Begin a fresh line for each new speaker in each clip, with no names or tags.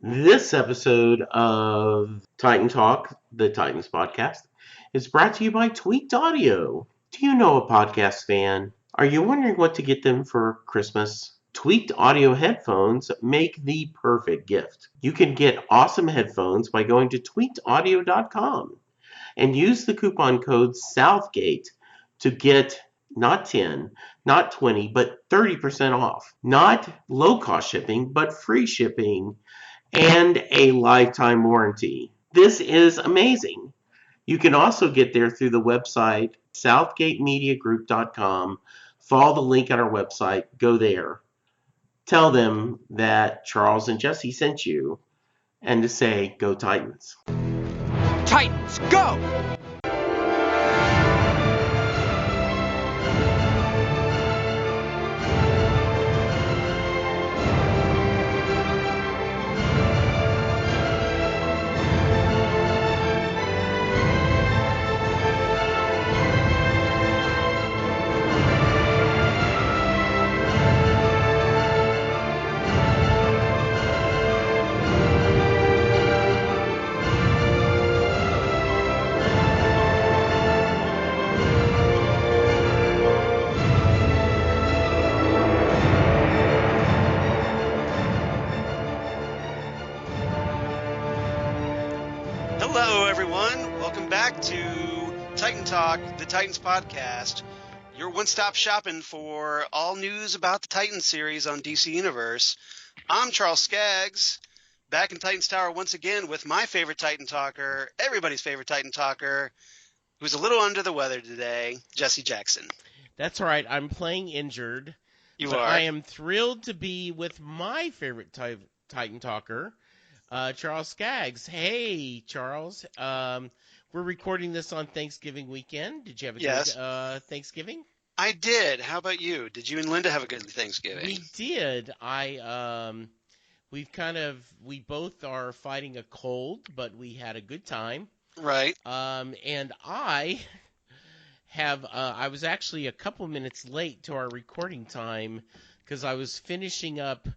This episode of Titan Talk, the Titans podcast, is brought to you by Tweaked Audio. Do you know a podcast fan? Are you wondering what to get them for Christmas? Tweaked Audio headphones make the perfect gift. You can get awesome headphones by going to tweakedaudio.com and use the coupon code Southgate to get not 10, not 20, but 30% off. Not low cost shipping, but free shipping and a lifetime warranty. This is amazing. You can also get there through the website southgatemediagroup.com. Follow the link on our website. Go there. Tell them that Charles and Jesse sent you and to say, Go Titans.
Titans, go!
The Titans podcast, your one-stop shopping for all news about the Titans series on DC Universe. I'm Charles Skaggs, back in Titans Tower once again with my favorite Titan talker, everybody's favorite Titan talker, who's a little under the weather today, Jesse Jackson.
That's right. I'm playing injured.
You
but
are.
I am thrilled to be with my favorite Titan talker, Charles Skaggs. Hey, Charles. We're recording this on Thanksgiving weekend. Did you have a good Thanksgiving?
I did. How about you? Did you and Linda have a good Thanksgiving?
We did. We both are fighting a cold, but we had a good time.
Right.
And I was actually a couple minutes late to our recording time because I was finishing up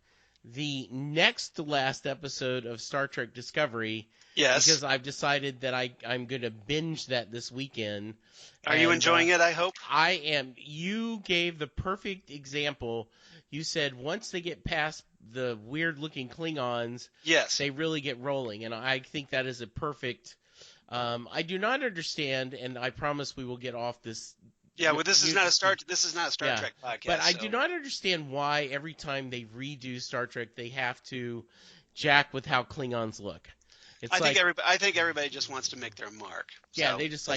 the next to last episode of Star Trek Discovery.
Yes.
Because I've decided that I'm going to binge that this weekend.
Are you enjoying it, I hope?
I am. You gave the perfect example. You said once they get past the weird-looking Klingons,
yes,
they really get rolling. And I think that is a perfect I do not understand, and I promise we will get off this.
Yeah, well, this is not a Star Trek podcast.
But I do not understand why every time they redo Star Trek, they have to jack with how Klingons look.
I think everybody just wants to make their mark.
Yeah, they just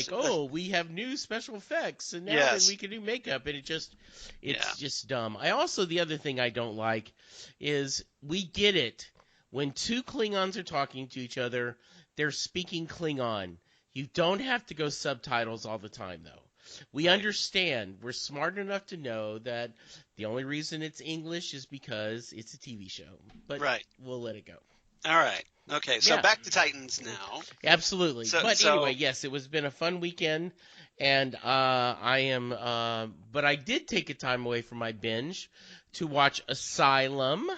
we have new special effects, and now then we can do makeup, and it's just dumb. The other thing I don't like is we get it. When two Klingons are talking to each other, they're speaking Klingon. You don't have to go subtitles all the time, though. We understand. We're smart enough to know that the only reason it's English is because it's a TV show. But we'll let it go.
All right. Okay, so back to Titans now.
Absolutely. Anyway, yes, it was been a fun weekend, and but I did take a time away from my binge to watch Asylum.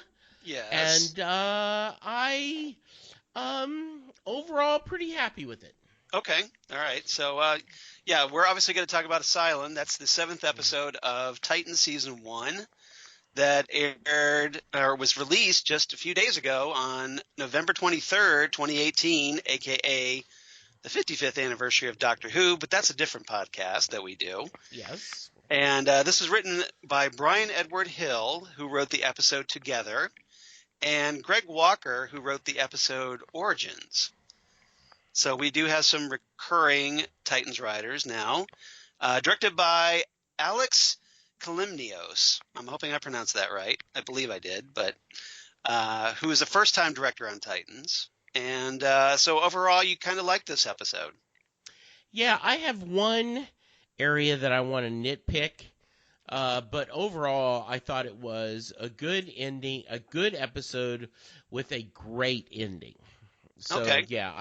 Yes.
And overall pretty happy with it.
Okay. All right. So, we're obviously going to talk about Asylum. That's the 7th episode of Titans Season 1. That aired or was released just a few days ago on November 23rd, 2018, a.k.a. the 55th anniversary of Doctor Who, but that's a different podcast that we do.
Yes.
And this was written by Brian Edward Hill, who wrote the episode Together, and Greg Walker, who wrote the episode Origins. So we do have some recurring Titans writers now. Directed by Alex Kalimnios. I'm hoping I pronounced that right. I believe I did, but who is a first-time director on Titans. And so overall, you kind of like this episode.
Yeah, I have one area that I want to nitpick, but overall, I thought it was a good ending, a good episode with a great ending. So yeah,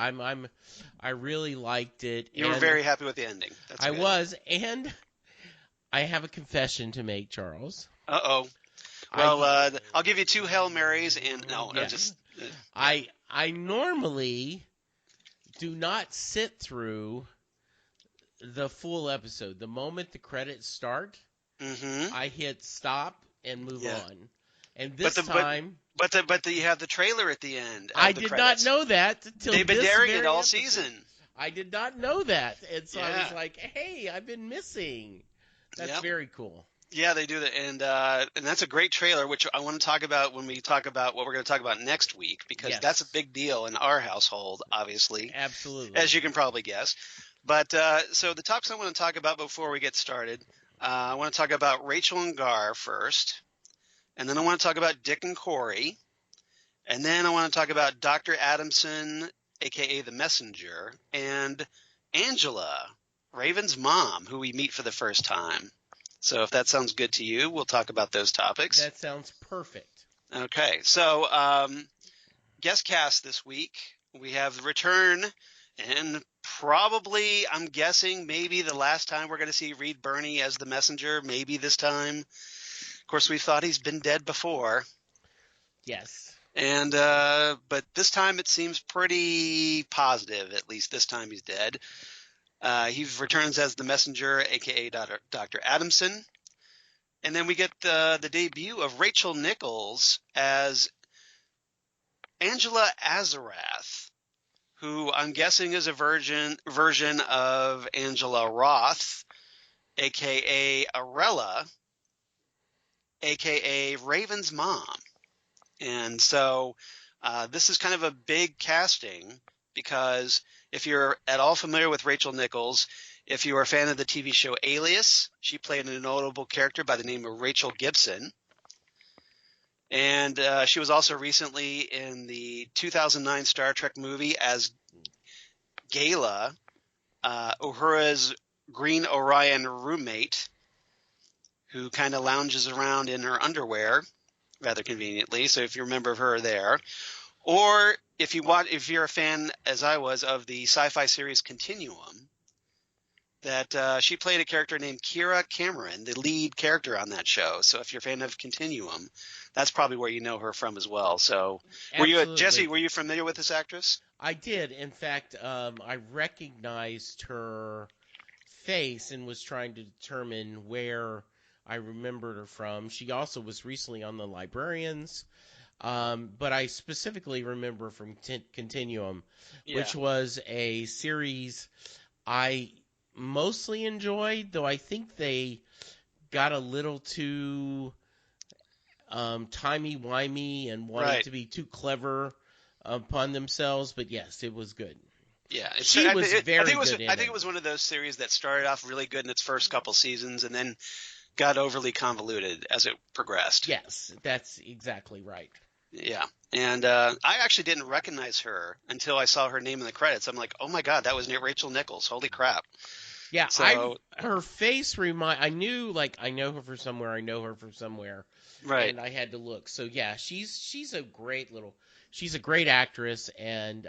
I really liked it.
You were very happy with the ending. That's good.
I was, and I have a confession to make, Charles.
Uh-oh. Well, I'll give you 2 Hail Marys and no,
yeah.
just.
I I normally do not sit through the full episode. The moment the credits start, I hit stop and move on. And this time,
but you have the trailer at the end.
I did not know that until
they've been
this
daring
very
it all
episode.
season.
I did not know that, and so I was like, "Hey, I've been missing." That's very cool.
Yeah, they do that, and that's a great trailer, which I want to talk about when we talk about what we're going to talk about next week, because that's a big deal in our household, obviously.
Absolutely.
As you can probably guess. But so the topics I want to talk about before we get started, I want to talk about Rachel and Gar first, and then I want to talk about Dick and Corey, and then I want to talk about Dr. Adamson, a.k.a. the Messenger, and Angela, Raven's mom, who we meet for the first time. So if that sounds good to you, we'll talk about those topics.
That sounds perfect.
Okay, so guest cast this week, we have the return, and probably, I'm guessing, maybe the last time we're going to see Reed Birney as the Messenger, maybe this time. Of course, we thought he's been dead before.
Yes.
And but this time it seems pretty positive, at least this time he's dead. He returns as the Messenger, a.k.a. Dr. Adamson. And then we get the debut of Rachel Nichols as Angela Azarath, who I'm guessing is a version of Angela Roth, a.k.a. Arella, a.k.a. Raven's mom. And so this is kind of a big casting, because if you're at all familiar with Rachel Nichols, if you are a fan of the TV show Alias, she played a notable character by the name of Rachel Gibson. And she was also recently in the 2009 Star Trek movie as Gala, Uhura's Green Orion roommate, who kind of lounges around in her underwear rather conveniently. So if you remember her there. Or if you're a fan, as I was, of the sci-fi series Continuum, that she played a character named Kira Cameron, the lead character on that show. So if you're a fan of Continuum, that's probably where you know her from as well. So Jesse, were you familiar with this actress?
I did. In fact, I recognized her face and was trying to determine where I remembered her from. She also was recently on The Librarians. But I specifically remember from Continuum, which was a series I mostly enjoyed, though I think they got a little too timey-wimey and wanted to be too clever upon themselves. But yes, it was good.
Yeah,
she was very good.
I think it was one of those series that started off really good in its first couple seasons and then got overly convoluted as it progressed.
Yes, that's exactly right.
Yeah, and I actually didn't recognize her until I saw her name in the credits. I'm like, oh my god, that was Rachel Nichols. Holy crap.
Yeah, so, her face I knew, like, I know her from somewhere.
Right.
And I had to look. So yeah, she's a great actress, and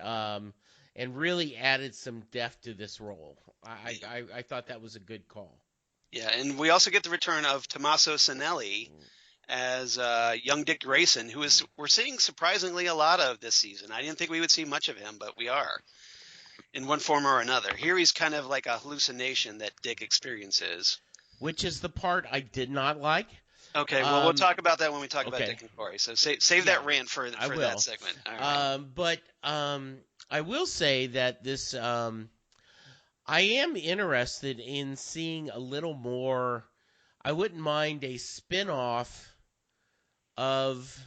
really added some depth to this role. I thought that was a good call.
Yeah, and we also get the return of Tomaso Sanelli as Young Dick Grayson, who we're seeing surprisingly a lot of this season. I didn't think we would see much of him, but we are, in one form or another. Here he's kind of like a hallucination that Dick experiences.
Which is the part I did not like.
Okay, well, we'll talk about that when we talk about Dick and Corey. So save that rant for that segment. All right.
But I will say that this I am interested in seeing a little more. I wouldn't mind a spin-off of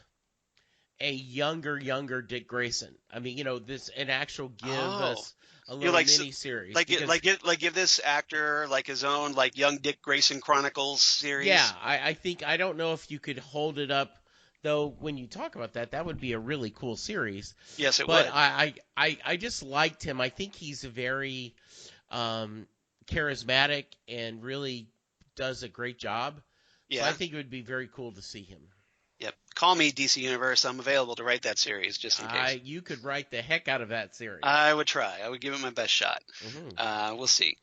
a younger Dick Grayson. I mean, an actual give us a little mini series.
Give this actor like his own like Young Dick Grayson Chronicles series.
Yeah, I don't know if you could hold it up, though. When you talk about that would be a really cool series.
Yes, it would.
But I just liked him. I think he's very charismatic and really does a great job.
Yeah.
So I think it would be very cool to see him.
Yep. Call me, DC Universe. I'm available to write that series just in case.
You could write the heck out of that series.
I would try. I would give it my best shot.
Mm-hmm.
We'll see.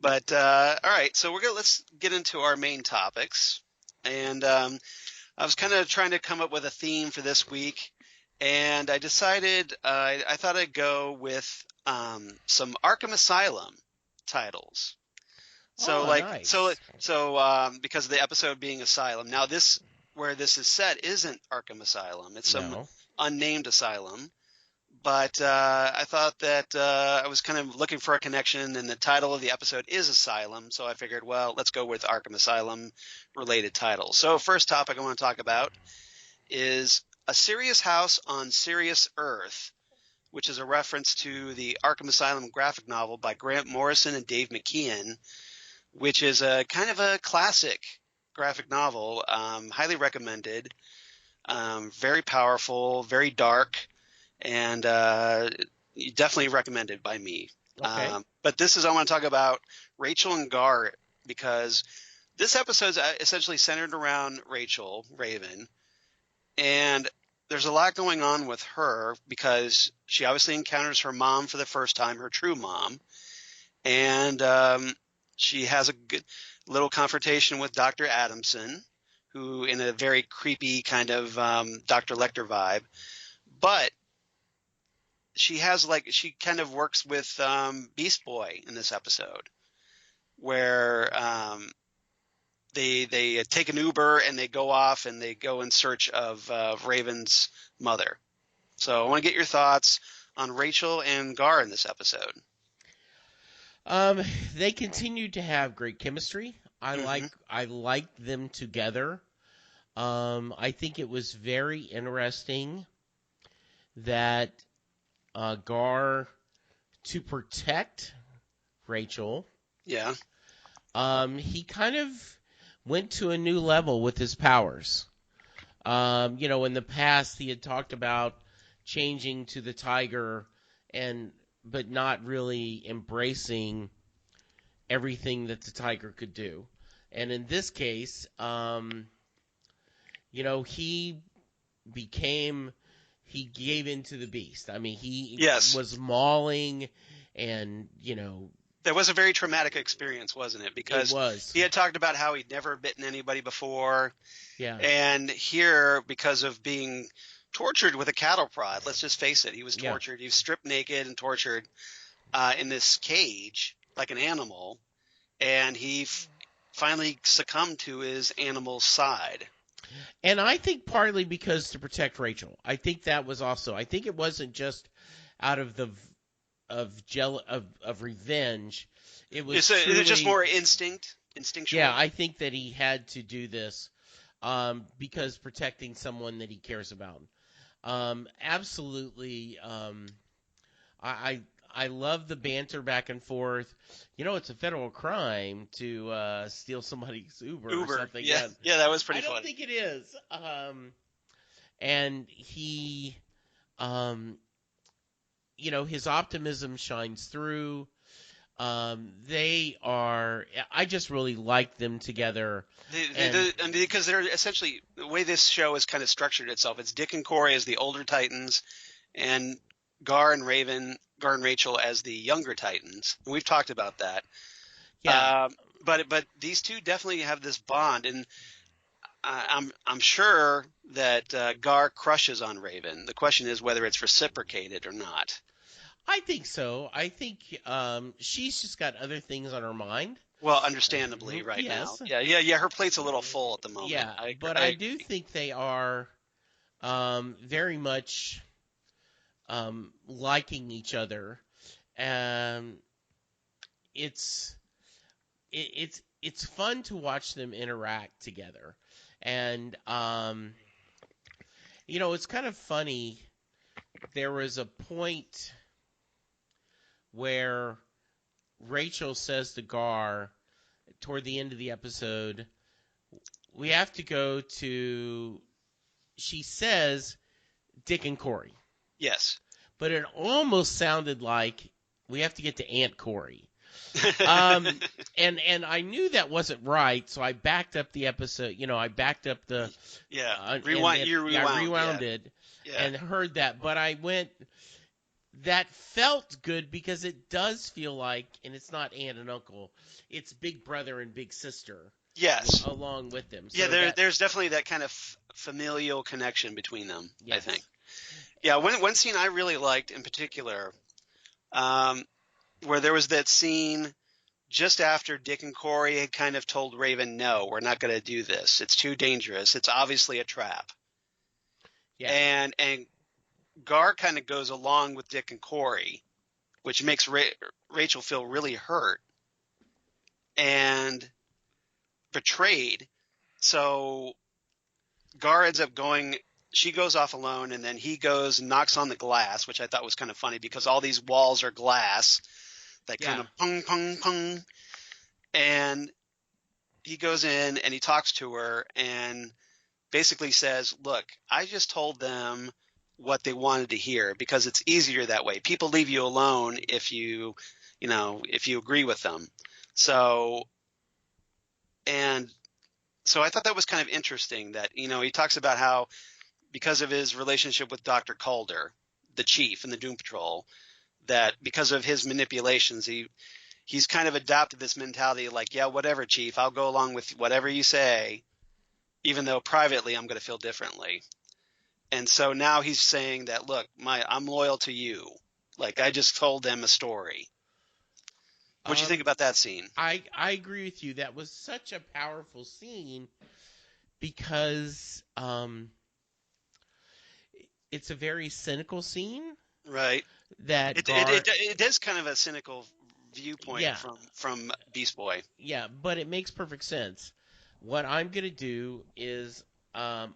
But all right, so let's get into our main topics. And I was kind of trying to come up with a theme for this week, And I decided I thought I'd go with some Arkham Asylum titles. So
nice.
because of the episode being Asylum. Now where this is set isn't Arkham Asylum. It's some unnamed asylum. But I thought that I was kind of looking for a connection, and the title of the episode is Asylum. So I figured, well, let's go with Arkham Asylum related titles. So first topic I want to talk about is A Serious House on Serious Earth, which is a reference to the Arkham Asylum graphic novel by Grant Morrison and Dave McKeon, which is a kind of a classic graphic novel, highly recommended, very powerful, very dark, and definitely recommended by me.
Okay.
But I want to talk about Rachel and Gar, because this episode is essentially centered around Rachel, Raven, and there's a lot going on with her because she obviously encounters her mom for the first time, her true mom, and she has a good little confrontation with Dr. Adamson, who in a very creepy kind of Dr. Lecter vibe, but she kind of works with Beast Boy in this episode, where they take an Uber and they go off and they go in search of Raven's mother. So I want to get your thoughts on Rachel and Gar in this episode.
They continue to have great chemistry. I like them together. I think it was very interesting that Gar, to protect Rachel, he kind of went to a new level with his powers. In the past he had talked about changing to the tiger but not really embracing everything that the tiger could do. And in this case, he gave in to the beast. I mean, he was mauling and,
That was a very traumatic experience, wasn't it? Because he had talked about how he'd never bitten anybody before.
Yeah.
And here, because of being tortured with a cattle prod, let's just face it, he was tortured. He was stripped naked and tortured in this cage like an animal. And he finally succumbed to his animal side.
And I think partly because to protect Rachel. I think that was also. I think it wasn't just out of revenge. It was.
Is it just more instinctual?
Yeah, I think that he had to do this because protecting someone that he cares about. Absolutely. I love the banter back and forth. It's a federal crime to steal somebody's Uber or something.
Yeah, that was pretty funny.
I don't think it is. And he, his optimism shines through. I just really like them together.
And because they're essentially, the way this show is kind of structured itself, it's Dick and Corey as the older Titans, and Gar and Rachel as the younger Titans. And we've talked about that.
Yeah.
But these two definitely have this bond, and I'm sure that Gar crushes on Raven. The question is whether it's reciprocated or not.
I think so. I think she's just got other things on her mind.
Well, understandably, right now. Yeah. Her plate's a little full at the moment.
Yeah, I do think they are very much liking each other. It's fun to watch them interact together, and it's kind of funny. There was a point where Rachel says to Gar toward the end of the episode, we have to go to, she says, Dick and Corey.
Yes.
But it almost sounded like we have to get to Aunt Corey. And I knew that wasn't right, so I backed up the episode. I backed up the
rewound.
I rewound it and heard that. But I went. That felt good because it does feel like, and it's not aunt and uncle, it's big brother and big sister.
Yes.
Along with them.
So there's definitely that kind of familial connection between them. Yes. I think. Yeah, one scene I really liked in particular, um, where there was that scene just after Dick and Corey had kind of told Raven, no, we're not going to do this. It's too dangerous. It's obviously a trap.
Yeah.
And Gar kind of goes along with Dick and Corey, which makes Rachel feel really hurt and betrayed. So Gar ends up going, she goes off alone, and then he goes and knocks on the glass, which I thought was kind of funny because all these walls are glass that kind of pung, pung, pung. And he goes in and he talks to her and basically says, look, I just told them what they wanted to hear because it's easier that way. People leave you alone if you agree with them. So I thought that was kind of interesting that, he talks about how because of his relationship with Dr. Calder, the chief in the Doom Patrol, that because of his manipulations, he's kind of adopted this mentality like, yeah, whatever, chief, I'll go along with whatever you say, even though privately I'm going to feel differently. And so now he's saying that, look, I'm loyal to you. Like, I just told them a story. What do you think about that scene?
I agree with you. That was such a powerful scene because it's a very cynical scene.
Right.
That
it is kind of a cynical viewpoint from Beast Boy.
Yeah, but it makes perfect sense. What I'm going to do is I'm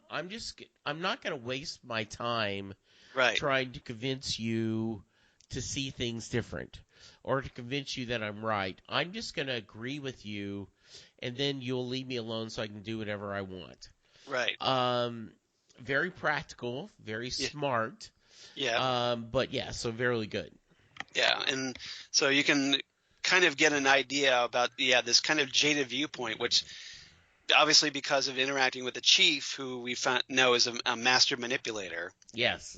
not going to waste my time trying to convince you to see things different or to convince you that I'm right. I'm just going to agree with you, and then you'll leave me alone so I can do whatever I want.
Right.
Very practical, very smart.
Yeah.
But yeah, so very good.
Yeah, and so you can kind of get an idea about this kind of jaded viewpoint, which obviously because of interacting with the chief, who we know is a master manipulator.
Yes.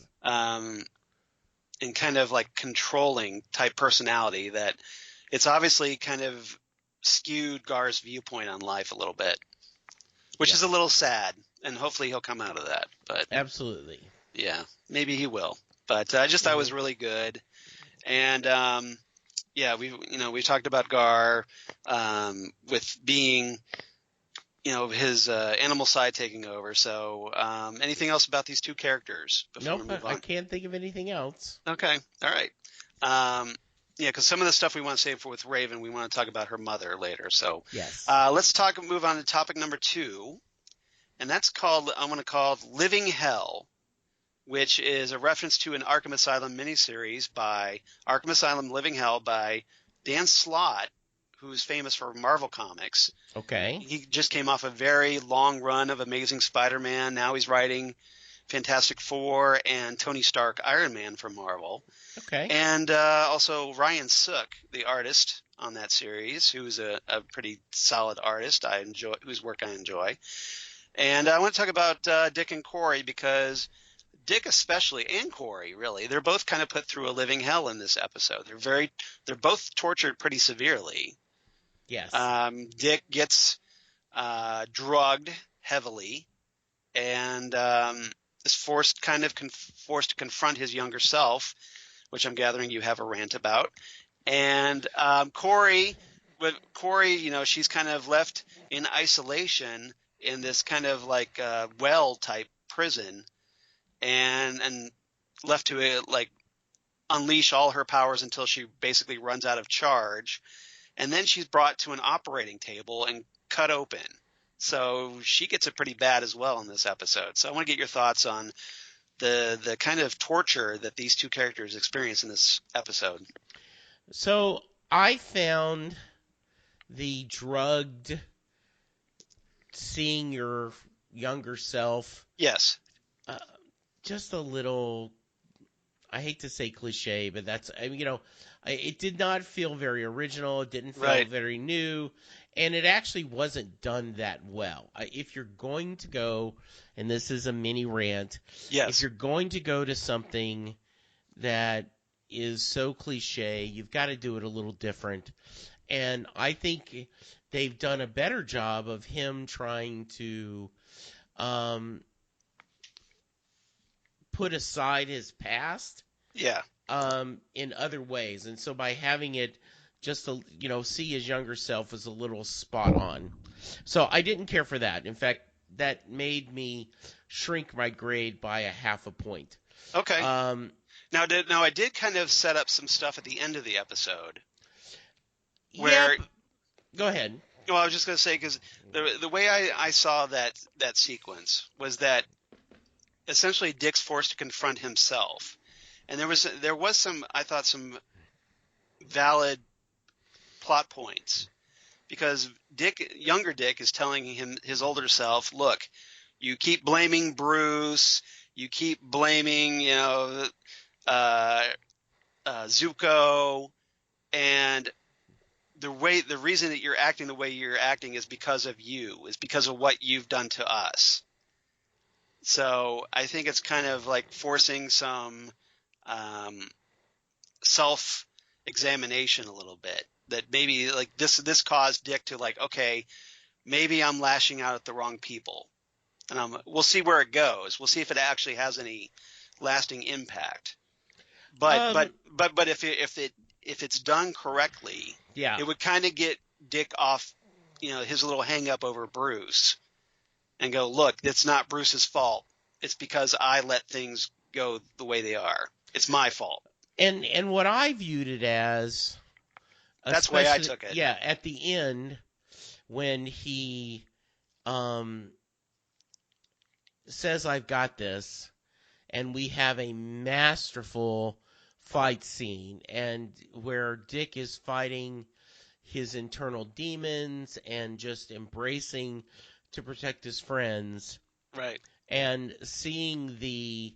And kind of like controlling type personality, that it's obviously kind of skewed Gar's viewpoint on life a little bit, which is a little sad, and hopefully he'll come out of that. But
absolutely.
Yeah, maybe he will. But I just thought it was really good. And we've talked about Gar with being his animal side taking over. So anything else about these two characters before we move on?
I can't think of anything else.
Okay, all right. Because some of the stuff we want to save for with Raven, we want to talk about her mother later. So
yes,
let's move on to topic number 2, and that's I'm going to call Living Hell, which is a reference to an Arkham Asylum miniseries by Arkham Asylum Living Hell by Dan Slott, who's famous for Marvel Comics.
Okay.
He just came off a very long run of Amazing Spider-Man. Now he's writing Fantastic Four and Tony Stark Iron Man for Marvel.
Okay.
And also Ryan Sook, the artist on that series, who's a pretty solid artist whose work I enjoy. And I want to talk about Dick and Corey because Dick especially, and Corey really, they're both kind of put through a living hell in this episode. They're both tortured pretty severely.
Yes.
Dick gets drugged heavily and is forced to confront his younger self, which I'm gathering you have a rant about. And Corey, she's kind of left in isolation in this kind of like well type prison. And left to unleash all her powers until she basically runs out of charge. And then she's brought to an operating table and cut open. So she gets it pretty bad as well in this episode. So I want to get your thoughts on the kind of torture that these two characters experience in this episode.
So I found the drugged seeing your younger self.
Yes.
Just a little, I hate to say cliche, but it did not feel very original. It didn't feel very new, and it actually wasn't done that well. If you're going to go, and this is a mini rant, if you're going to go to something that is so cliche, you've got to do it a little different. And I think they've done a better job of him trying to put aside his past.
Yeah.
In other ways, and so by having it just to, see his younger self was a little spot on. So I didn't care for that. In fact, that made me shrink my grade by a half a point.
Okay. Now I did kind of set up some stuff at the end of the episode. Where,
yep. Go ahead.
Well, I was just going to say, because the way I saw that sequence was that essentially Dick's forced to confront himself. And there was some, I thought, some valid plot points, because younger Dick is telling his older self, look, you keep blaming Bruce, you keep blaming, Zuko, and the reason that you're acting the way you're acting is because of what you've done to us. So I think it's kind of like forcing some self-examination a little bit, that maybe like this caused Dick to like, okay, maybe I'm lashing out at the wrong people, and we'll see where it goes. We'll see if it actually has any lasting impact. But if it's done correctly,
yeah,
it would kind of get Dick off, his little hang up over Bruce, and go, look, it's not Bruce's fault. It's because I let things go the way they are. It's my fault.
And what I viewed it as,
that's the way I took it.
Yeah, at the end when he says, "I've got this," and we have a masterful fight scene, and where Dick is fighting his internal demons and just embracing to protect his friends,
right?
And seeing the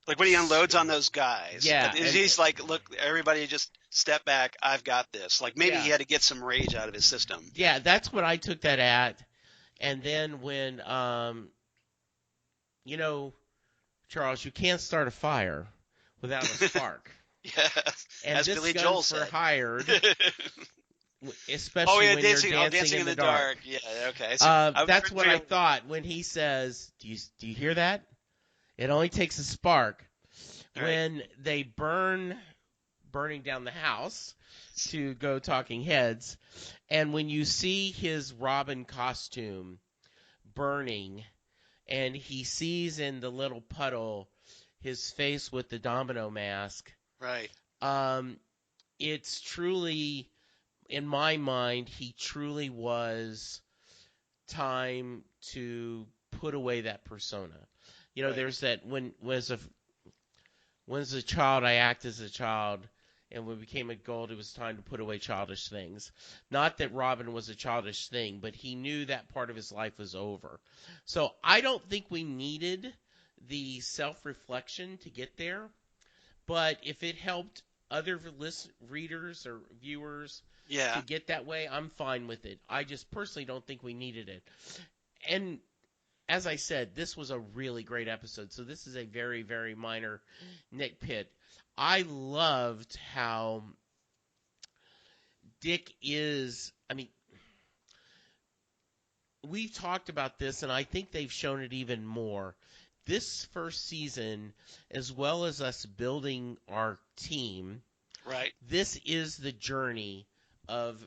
like when he unloads on those guys,
yeah,
he's like, look, everybody just step back, I've got this. Like maybe he had to get some rage out of his system.
Yeah, that's what I took that at. And then when Charles, you can't start a fire without a spark.
Yeah,
and
as
this
Billy
goes
Joel
for
said.
Hired, especially when
dancing,
you're dancing in the dark.
Yeah, okay.
That's what I thought when he says, do you hear that? It only takes a spark. Right. When they burning down the house to go Talking Heads, and when you see his Robin costume burning, and he sees in the little puddle his face with the domino mask.
Right.
It's truly, in my mind, he truly was time to put away that persona. Right. There's that when as a child, I act as a child, and when we became adult, it was time to put away childish things. Not that Robin was a childish thing, but he knew that part of his life was over. So I don't think we needed the self-reflection to get there, but if it helped other readers or viewers to get that way, I'm fine with it. I just personally don't think we needed it. And as I said, this was a really great episode, so this is a very, very minor nitpick. I loved how Dick is, we've talked about this, and I think they've shown it even more. This first season, as well as us building our team,
right?
This is the journey of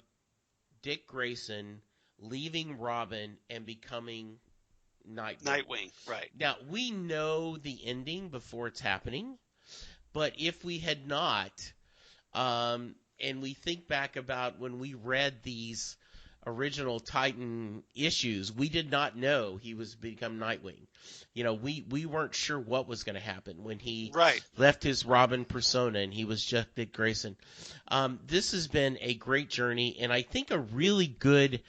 Dick Grayson leaving Robin and becoming
Nightwing, right.
Now, we know the ending before it's happening, but if we had not, and we think back about when we read these original Titan issues, we did not know he was become Nightwing. We weren't sure what was going to happen when he left his Robin persona and he was just Dick Grayson. This has been a great journey, and I think a really good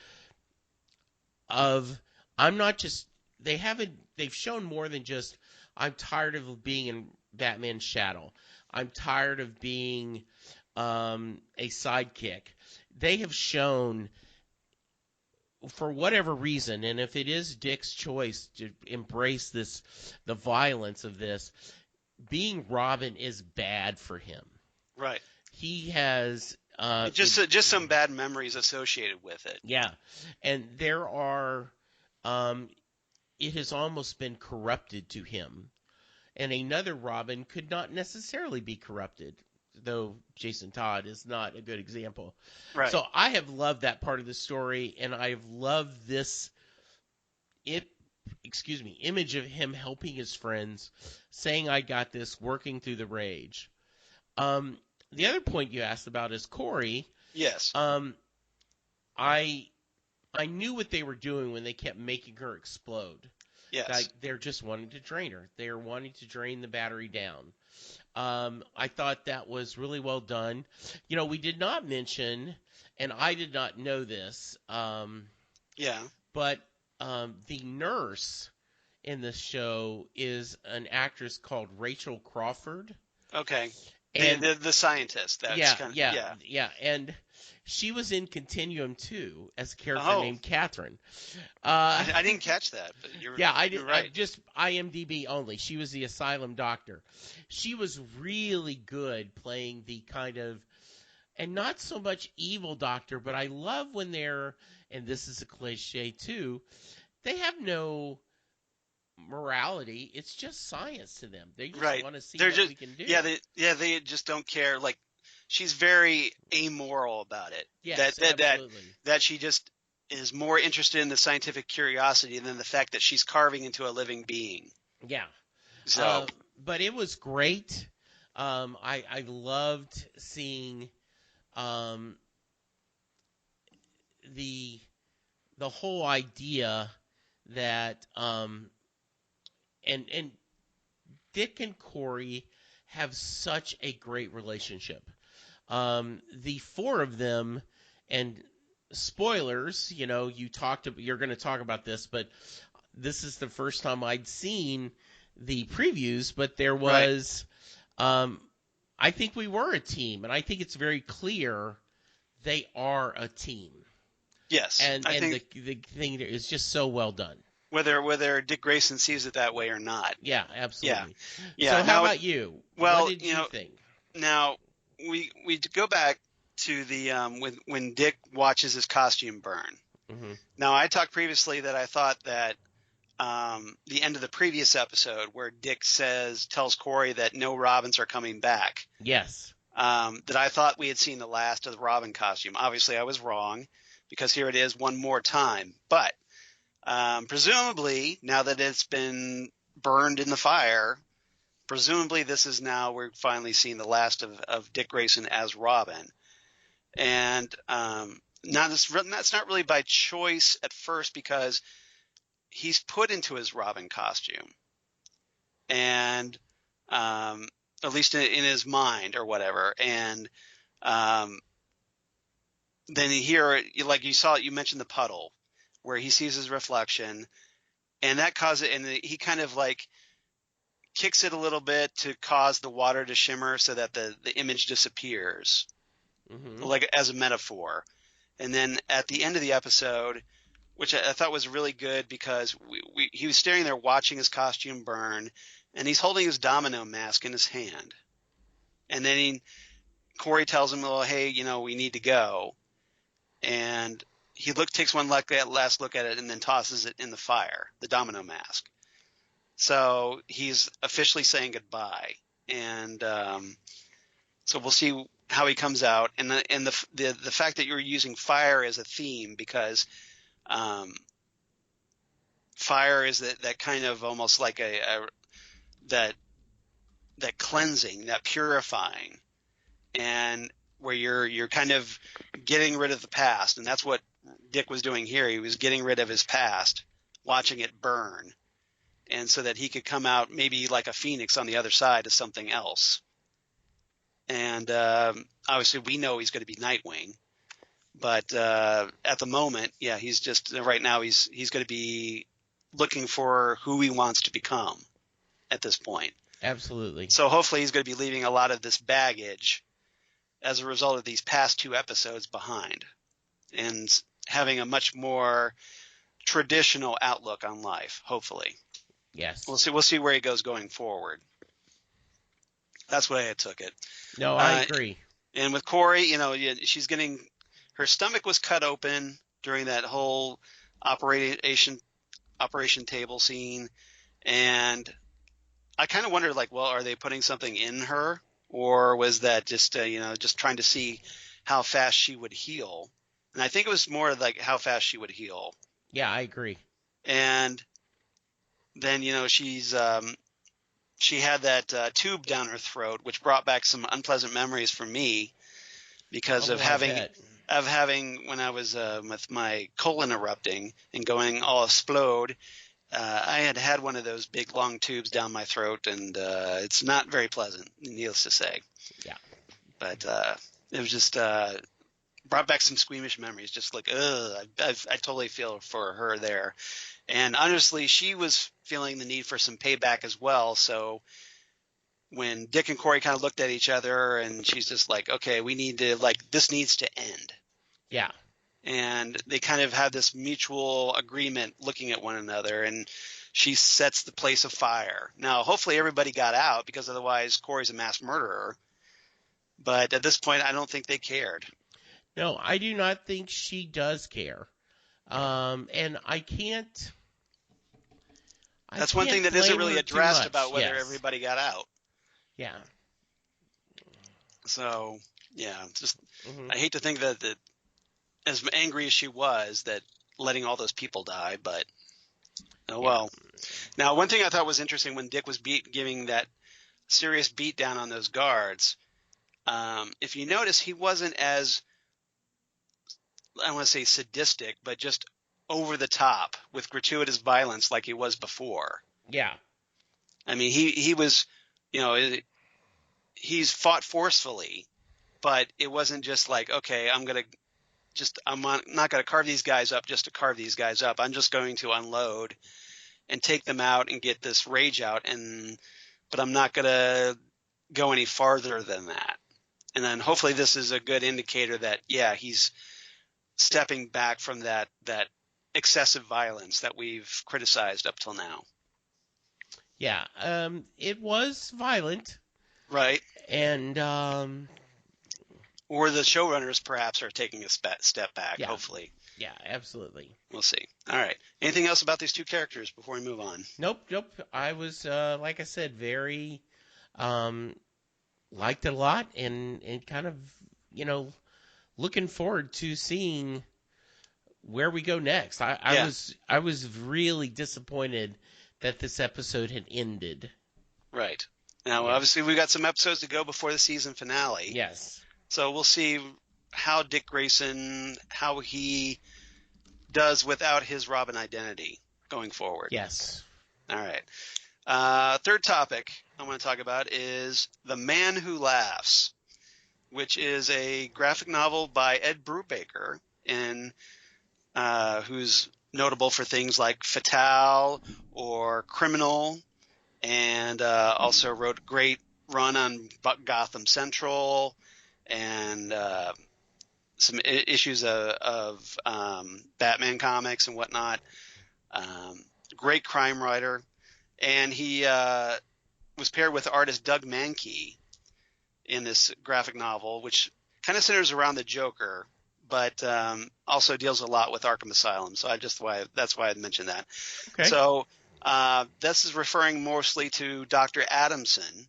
they've shown more than just, I'm tired of being in Batman's shadow. I'm tired of being a sidekick. They have shown, for whatever reason, and if it is Dick's choice to embrace the violence of this, being Robin is bad for him.
Right.
He has
just some bad memories associated with it.
Yeah, and there are. It has almost been corrupted to him. and another Robin could not necessarily be corrupted, though Jason Todd is not a good example.
Right.
So I have loved that part of the story, and I've loved this image of him helping his friends, saying, I got this, working through the rage. The other point you asked about is Corey.
Yes.
I knew what they were doing when they kept making her explode.
Yes.
Like, they're just wanting to drain her. They're wanting to drain the battery down. I thought that was really well done. You know, we did not mention, and I did not know this, but the nurse in the show is an actress called Rachel Crawford.
Okay.
And
the scientist. That's
yeah. And she was in Continuum 2 as a character named Catherine.
I didn't catch that. But you're right.
Just IMDb only. She was the Asylum doctor. She was really good playing the kind of, and not so much evil doctor, but I love when they're, and this is a cliche too, they have no morality. It's just science to them. They just want to see what we can do.
They just don't care. Like, she's very amoral about it.
Yes, absolutely.
That she just is more interested in the scientific curiosity than the fact that she's carving into a living being.
Yeah.
So,
but it was great. I loved seeing the whole idea that and Dick and Corey have such a great relationship. The four of them, and spoilers, you know, you're going to talk about this, but this is the first time I'd seen the previews, but there was, I think we were a team, and I think it's very clear they are a team.
Yes.
And the thing is just so well done.
Whether Dick Grayson sees it that way or not.
Yeah, absolutely.
Yeah.
So how about you?
Well,
what did you think?
Now, we go back to the when Dick watches his costume burn.
Mm-hmm.
Now, I talked previously that I thought that the end of the previous episode where Dick tells Corey that no Robins are coming back.
Yes.
That I thought we had seen the last of the Robin costume. Obviously, I was wrong, because here it is one more time. But presumably, now that it's been burned in the fire, presumably we're finally seeing the last of Dick Grayson as Robin. And that's not really by choice at first, because he's put into his Robin costume. And at least in his mind or whatever. And then here, like you mentioned the puddle, where he sees his reflection, and that causes it, and he kind of like kicks it a little bit to cause the water to shimmer so that the image disappears, like as a metaphor. And then at the end of the episode, which I thought was really good, because he was standing there watching his costume burn, and he's holding his domino mask in his hand. And then Corey tells him, well, hey, we need to go. And he takes one last look at it, and then tosses it in the fire, the domino mask. So he's officially saying goodbye. And so we'll see how he comes out. And the fact that you're using fire as a theme, because fire is that kind of almost like that cleansing, that purifying, and where you're kind of getting rid of the past. And that's what Dick was doing here. He was getting rid of his past, watching it burn, and so that he could come out maybe like a phoenix on the other side as something else. And obviously we know he's going to be Nightwing, but at the moment, he's just right now he's going to be looking for who he wants to become at this point.
Absolutely.
So hopefully he's going to be leaving a lot of this baggage as a result of these past two episodes behind, and having a much more traditional outlook on life, hopefully.
Yes.
We'll see where he goes going forward. That's the way I took it.
No, I agree.
And with Corey, she's getting – her stomach was cut open during that whole operation table scene, and I kind of wondered, like, well, are they putting something in her, or was that just just trying to see how fast she would heal? And I think it was more like how fast she would heal.
Yeah, I agree.
And then she had that tube down her throat, which brought back some unpleasant memories for me because of
I bet.
having when I was with my colon erupting and going all explode. I had one of those big long tubes down my throat, and it's not very pleasant, needless to say.
Yeah.
But it was just brought back some squeamish memories. Just like, I totally feel for her there. And honestly, she was feeling the need for some payback as well. So when Dick and Corey kind of looked at each other, and she's just like, okay, we need to, like, this needs to end.
Yeah.
And they kind of have this mutual agreement looking at one another, and she sets the place afire. Now, hopefully everybody got out, because otherwise Corey's a mass murderer. But at this point, I don't think they cared.
No, I do not think she does care. And I can't.
That's one thing that isn't really addressed about whether
yes.
everybody got out.
Yeah.
So, yeah, just I hate to think that as angry as she was, that letting all those people die, but oh well. Now, one thing I thought was interesting when Dick was giving that serious beat down on those guards, if you notice, he wasn't as, I don't want to say sadistic, but just over the top with gratuitous violence like he was before.
Yeah.
I mean, he was, he's fought forcefully, but it wasn't just like, okay, I'm not going to carve these guys up just to carve these guys up. I'm just going to unload and take them out and get this rage out, but I'm not going to go any farther than that. And then hopefully this is a good indicator that, yeah, he's stepping back from that excessive violence that we've criticized up till now.
Yeah, it was violent.
Right.
And
or the showrunners perhaps are taking a step back, hopefully.
Yeah, absolutely.
We'll see. All right. Anything else about these two characters before we move on?
Nope. I was, like I said, very liked it a lot, and kind of, looking forward to seeing where we go next. I was really disappointed that this episode had ended.
Right. Now, obviously, we've got some episodes to go before the season finale.
Yes.
So we'll see how Dick Grayson, how he does without his Robin identity going forward.
Yes.
All right. Third topic I want to talk about is The Man Who Laughs, which is a graphic novel by Ed Brubaker, who's notable for things like Fatale or Criminal, and also wrote a great run on Gotham Central and some issues of Batman comics and whatnot. Great crime writer. And he was paired with artist Doug Mankey in this graphic novel, which kind of centers around the Joker, but also deals a lot with Arkham Asylum. So that's why I mentioned that.
Okay.
So this is referring mostly to Dr. Adamson.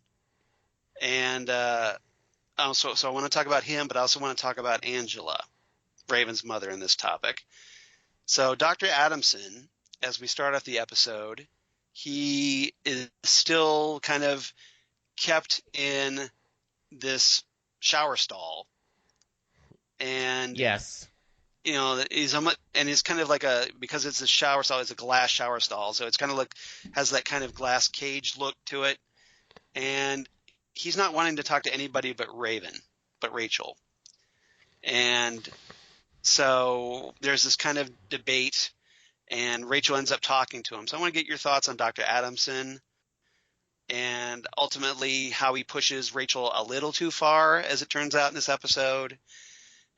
And so I want to talk about him, but I also want to talk about Angela, Raven's mother, in this topic. So Dr. Adamson, as we start off the episode, he is still kind of kept in this shower stall. And
yes,
he's kind of like because it's a shower stall, it's a glass shower stall, so it's kind of like has that kind of glass cage look to it. And he's not wanting to talk to anybody but Rachel. And so there's this kind of debate, and Rachel ends up talking to him. So I want to get your thoughts on Dr. Adamson and ultimately how he pushes Rachel a little too far, as it turns out in this episode,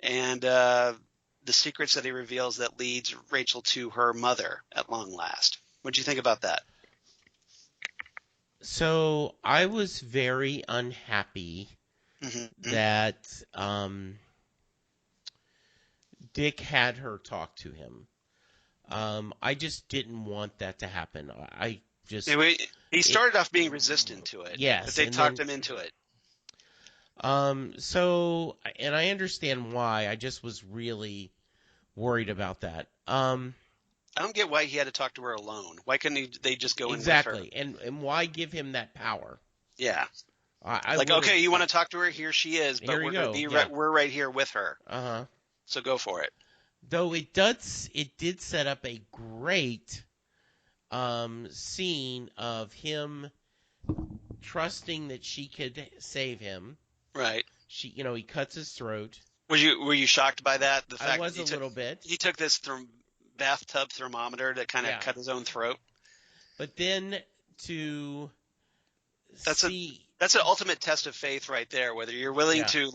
and the secrets that he reveals that leads Rachel to her mother at long last. What do you think about that?
So I was very unhappy that Dick had her talk to him. I just didn't want that to happen. I just
he started off being resistant to it.
Yes,
but they talked him into it.
So, and I understand why. I just was really worried about that.
I don't get why he had to talk to her alone. Why couldn't they just go
exactly.
in with her?
And why give him that power?
Yeah.
I
okay, you want to talk to her? Here she is, but we're right here with her.
Uh-huh.
So go for it.
Though it did set up a great scene of him trusting that she could save him.
Right.
He cuts his throat.
Were you shocked by that? The fact
I was a little bit.
He took this bathtub thermometer to kind of cut his own throat.
But then
that's an ultimate test of faith right there. Whether you're willing to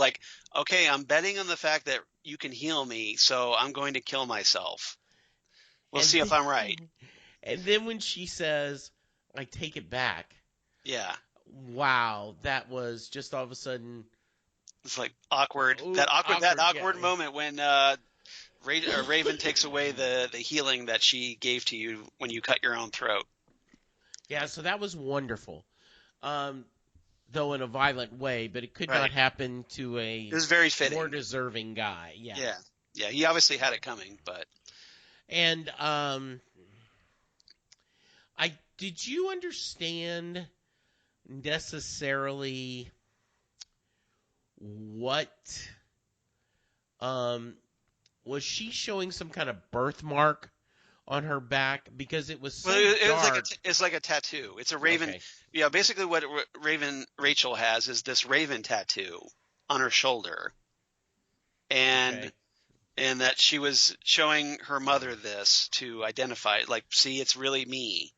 okay, I'm betting on the fact that you can heal me, so I'm going to kill myself. We'll see if I'm right.
And then when she says, "I take it back," wow, that was just all of a sudden.
It's like awkward.
Ooh,
that awkward moment when Raven takes away the healing that she gave to you when you cut your own throat.
Yeah, so that was wonderful. Though in a violent way, but it could not happen to
it was very fitting.
More deserving guy. Yeah.
Yeah, he obviously had it coming, but.
And did you understand necessarily what was she showing some kind of birthmark on her back because it was so dark.
It's like a tattoo. It's a raven. Okay. Yeah, basically what Rachel has is this raven tattoo on her shoulder, and that she was showing her mother this to identify it. Like, see, it's really me.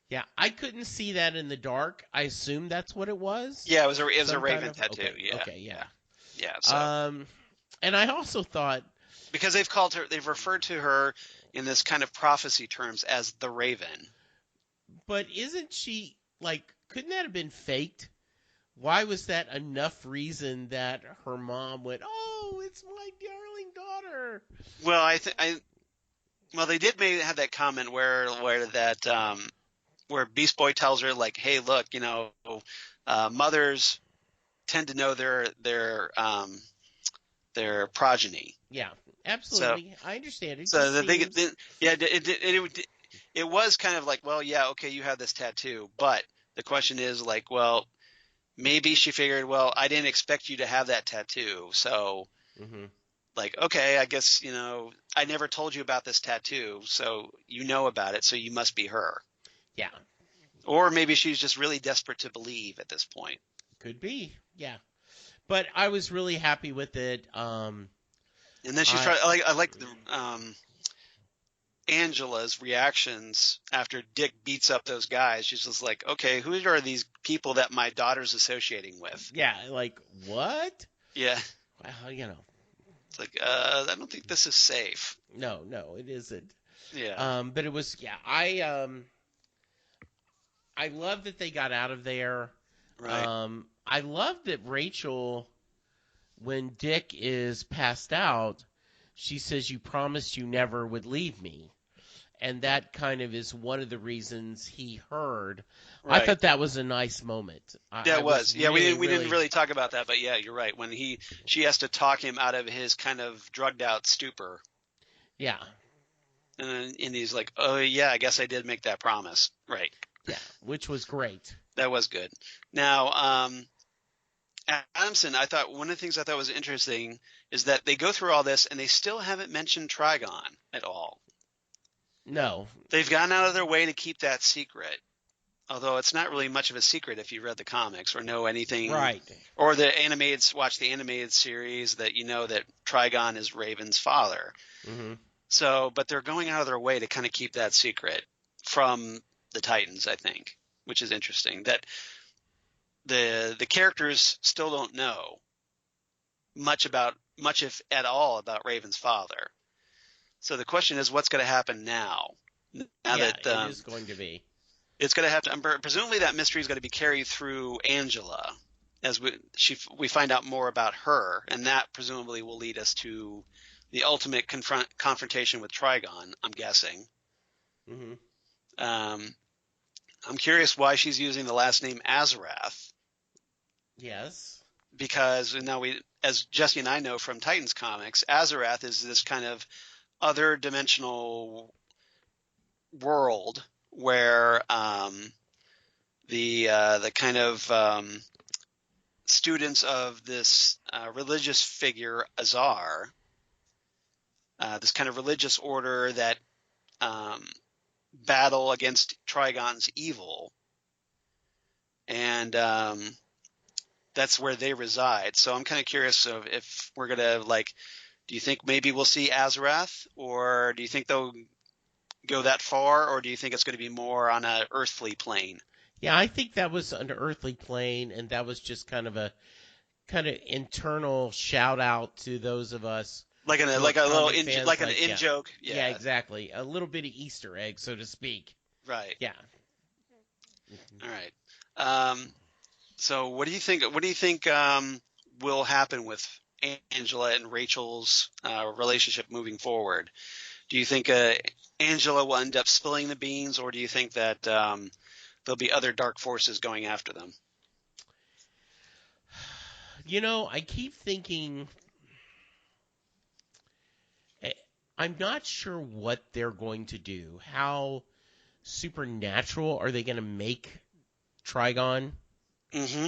Yeah, I couldn't see that in the dark. I assumed that's what it was.
Yeah, it was a raven tattoo.
Okay,
yeah.
Okay. Yeah.
Yeah. So.
And I also thought
because they've referred to her in this kind of prophecy terms as the Raven.
But isn't she couldn't that have been faked? Why was that enough reason that her mom went, "Oh, it's my darling daughter"?
Well, well, they did maybe have that comment where Beast Boy tells her "Hey, look, mothers tend to know their progeny."
Yeah, absolutely. So, I understand it.
So it was kind of well, yeah, okay, you have this tattoo, but the question is well, maybe she figured, well, I didn't expect you to have that tattoo, so okay, I guess I never told you about this tattoo, so you know about it, so you must be her.
Yeah. Or
maybe she's just really desperate to believe at this point.
Could be, yeah. But I was really happy with it.
And then she's trying. I like the Angela's reactions after Dick beats up those guys. She's just like, okay, who are these people that my daughter's associating with?
Yeah, what?
Yeah.
Well,
It's like, I don't think this is safe.
No, it isn't.
Yeah.
But it was, I love that they got out of there.
Right.
I love that Rachel, when Dick is passed out, she says, "You promised you never would leave me." And that kind of is one of the reasons he heard. Right. I thought that was a nice moment.
That was. Yeah, we didn't really talk about that, but yeah, you're right. When she has to talk him out of his kind of drugged out stupor.
Yeah.
And he's like, "Oh yeah, I guess I did make that promise." Right.
Yeah, which was great.
That was good. Now, Adamson, I thought one of the things I thought was interesting is that they go through all this and they still haven't mentioned Trigon at all.
No.
They've gone out of their way to keep that secret. Although it's not really much of a secret if you read the comics or know anything.
Right.
Or watch the animated series that you know that Trigon is Raven's father.
Mm-hmm.
So, but they're going out of their way to kind of keep that secret from the Titans, I think, which is interesting. That the characters still don't know much if at all about Raven's father. So the question is, what's going to happen now?
It is going to be.
It's going to have to. Presumably, that mystery is going to be carried through Angela, as we find out more about her, and that presumably will lead us to the ultimate confrontation with Trigon. I'm guessing.
Mm-hmm.
I'm curious why she's using the last name Azarath.
Yes.
Because now as Jesse and I know from Titans comics, Azarath is this kind of other dimensional world where the kind of students of this religious figure Azar, this kind of religious order that battle against Trigon's evil, and that's where they reside. So I'm kind of curious of if we're gonna do you think maybe we'll see Azarath, or do you think they'll go that far, or do you think it's going to be more on an earthly plane?
Yeah, I think that was an earthly plane, and that was just kind of internal shout out to those of us
like a little in joke.
Yeah, exactly. A little bit of Easter egg, so to speak.
Right.
Yeah.
All right. So what do you think? What do you think will happen with Angela and Rachel's relationship moving forward? Do you think Angela will end up spilling the beans, or do you think that there'll be other dark forces going after them?
I keep thinking, I'm not sure what they're going to do. How supernatural are they going to make Trigon?
Mm-hmm.